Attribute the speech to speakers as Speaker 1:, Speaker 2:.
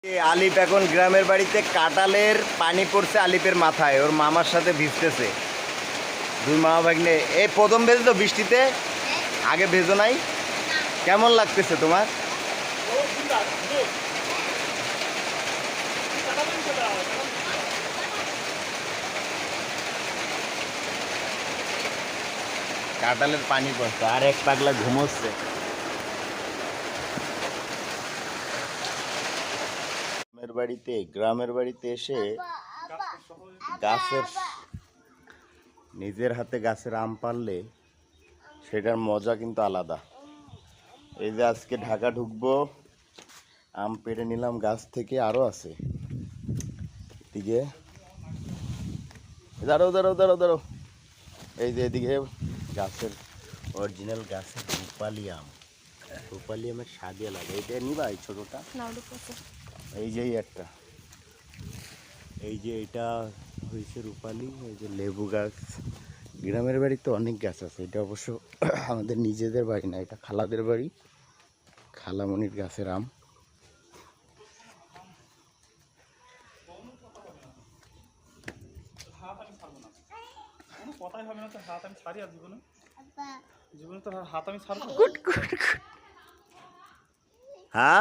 Speaker 1: আলিপ এখন গ্রামের বাড়িতে কাঁঠালের পানি পড়ছে আলিপের মাথায়, ওর মামার সাথে ভিজতেছে। দুই মামা ভাগ্নে এই প্রথম ভেজে তো বৃষ্টিতে, আগে ভেজো নাই? কেমন লাগতেছে তোমার? কাঁঠালের পানি পড়ছে আর এক পাগলা ঘুমোচ্ছে। গ্রামের বাড়িতে এসে গাছের নিজের হাতে গাছের আম পারলে সেটার মজা কিন্তু আলাদা। এই যে আজকে ঢাকা ঢুকবো, আম পেড়ে নিলাম গাছ থেকে, আরো আছে এদিকে। দাঁড়াও দাঁড়াও দাঁড়াও দাঁড়াও, এই যে এদিকে গাছের অরিজিনাল গাছের রূপালি আম। রূপালি আমের স্বাদে লাগে। এইটা নিবা এই ছোটটা? এই যে একটা, এই যে এটা হয়েছে রূপালি। এই যে লেবু গাছ, গ্রামের বাড়িতে অনেক গাছ আছে। এটা অবশ্য আমাদের নিজেদের বাড়ি না, এটা খালাদের বাড়ি, খালামণির গাছের আম।
Speaker 2: কথাই হবে না তো, হাত আমি ছাড়ি আর জীবনে জীবনে তো হাত আমি ছাড়বো।
Speaker 1: হ্যাঁ।